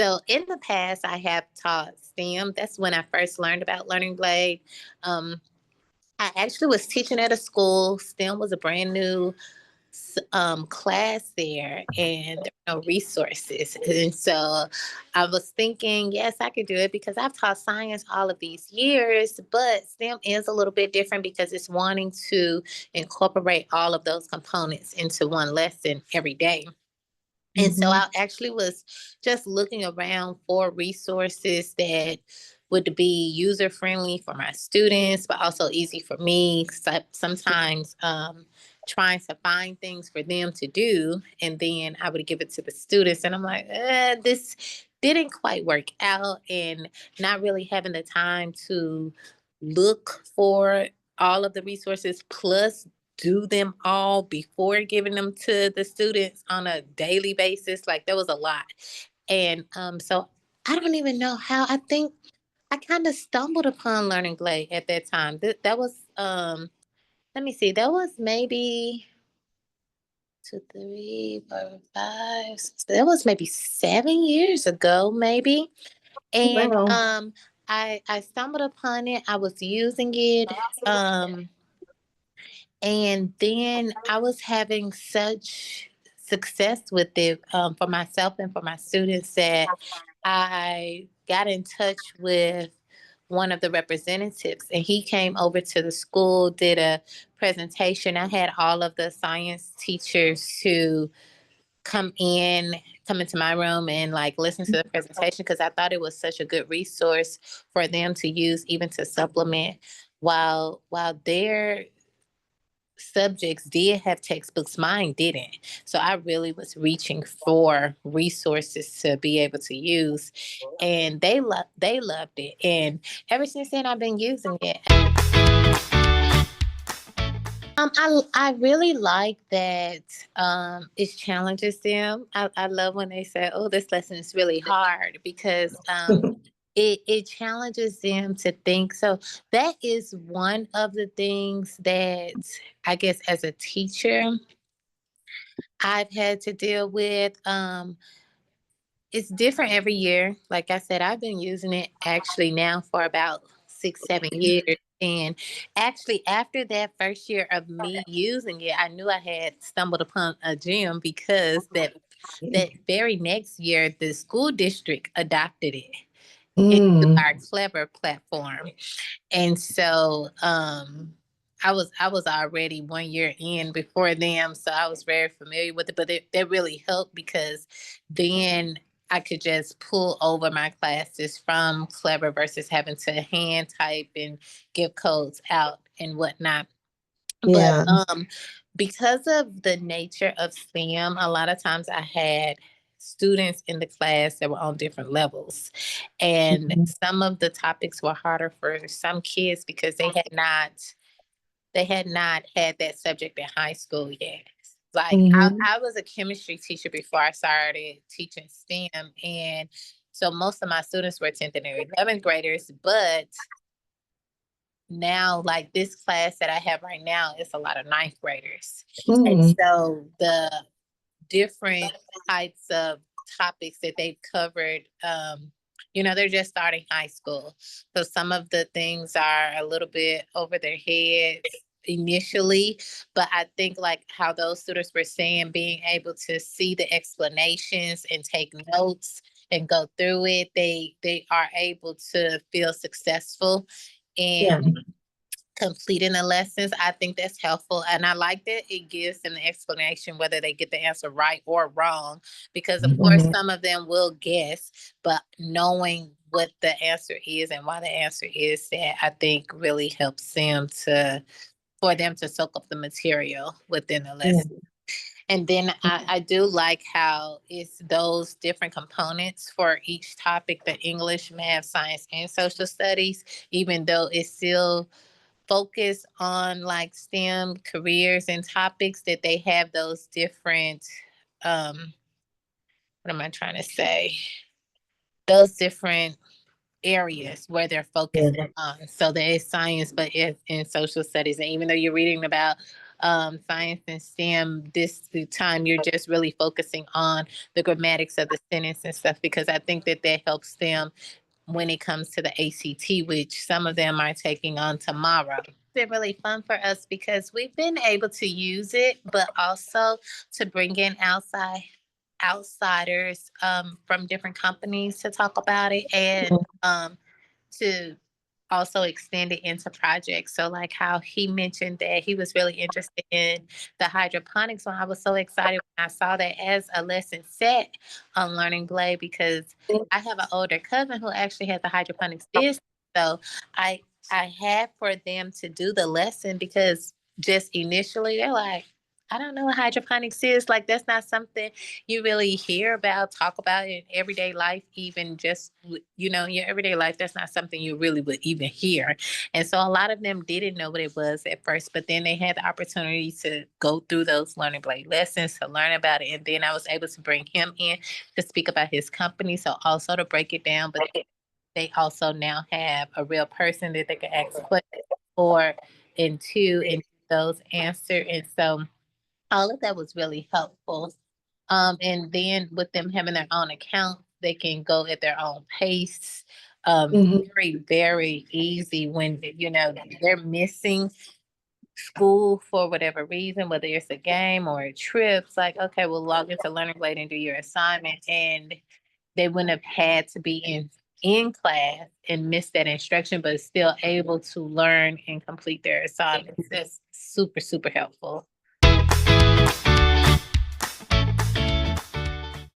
So in the past, I have taught STEM. That's when I first learned about Learning Blade. Um, I actually was teaching at a school. STEM was a brand new class there, and there were no resources. And so I was thinking, yes, I could do it because I've taught science all of these years, but STEM is a little bit different because it's wanting to incorporate all of those components into one lesson every day. And so Mm-hmm. I actually was just looking around for resources that would be user friendly for my students, but also easy for me. Sometimes trying to find things for them to do, and then I would give it to the students, and I'm like, this didn't quite work out, and not really having the time to look for all of the resources plus do them all before giving them to the students on a daily basis. Like there was a lot. And so I don't even know how. I think I kind of stumbled upon Learning Blade at that time. That was let me see, that was maybe 2, 3, 4, 5, 6, that was maybe 7 years ago, maybe. And Wow. I stumbled upon it. I was using it. Um And then I was having such success with it for myself and for my students that I got in touch with one of the representatives, and he came over to the school, did a presentation. I had all of the science teachers to come in, come into my room and like listen to the presentation because I thought it was such a good resource for them to use, even to supplement while their subjects did have textbooks, mine didn't. So I really was reaching for resources to be able to use, and they loved it. And ever since then, I've been using it. I really like that it challenges them. I love when they say, "Oh, this lesson is really hard," because it challenges them to think. So that is one of the things that I guess as a teacher I've had to deal with. It's different every year. Like I said, I've been using it actually now for about 6, 7 years. And actually, after that first year of me using it, I knew I had stumbled upon a gem because that very next year, the school district adopted it into Mm. our Clever platform. And so I was already 1 year in before them, so I was very familiar with it. But that really helped because then I could just pull over my classes from Clever versus having to hand type and give codes out and whatnot. But Yeah. because of the nature of STEM, a lot of times I had students in the class that were on different levels. And Mhm. some of the topics were harder for some kids because they had not had that subject in high school yet. Like Mhm. I was a chemistry teacher before I started teaching STEM, and so most of my students were 10th and 11th graders, but now like this class that I have right now is a lot of ninth graders. And Mm. so the different types of topics that they've covered, they're just starting high school. So some of the things are a little bit over their heads initially, but I think like how those students were saying, being able to see the explanations and take notes and go through it, they are able to feel successful Yeah. in completing the lessons. I think that's helpful. And I like that it gives them the explanation whether they get the answer right or wrong, because of course Mhm. some of them will guess, but knowing what the answer is and why the answer is that, I think really helps them for them to soak up the material within the Yeah. lesson. And then I do like how it's those different components for each topic: the English, math, science, and social studies, even though it's still focus on like STEM careers and topics, that they have those different, um, what am I trying to say? Those different areas where they're focusing Yeah. on. So there is science, but it's in social studies. And even though you're reading about science and STEM, the time you're just really focusing on the grammatics of the sentence and stuff, because I think that that helps them when it comes to the ACT, which some of them are taking on tomorrow. It's been really fun for us because we've been able to use it, but also to bring in outsiders from different companies to talk about it, and to also extend it into projects. So like how he mentioned that he was really interested in the hydroponics one. I was so excited when I saw that as a lesson set on Learning Blade, because I have an older cousin who actually has a hydroponics business. So I I had for them to do the lesson because just initially they're like, I don't know what hydroponics is. Like that's not something you really hear about, talk about in everyday life, even just, your everyday life. That's not something you really would even hear. And so a lot of them didn't know what it was at first, but then they had the opportunity to go through those Learning Blade lessons to learn about it. And then I was able to bring him in to speak about his company. So also to break it down, but they also now have a real person that they can ask questions for, and those answered. And so all of that was really helpful. And then with them having their own account, they can go at their own pace. Very, very easy when, they're missing school for whatever reason, whether it's a game or a trip. It's like, okay, we'll log into Learning Blade and do your assignment. And they wouldn't have had to be in class and miss that instruction, but still able to learn and complete their assignments. That's super, super helpful.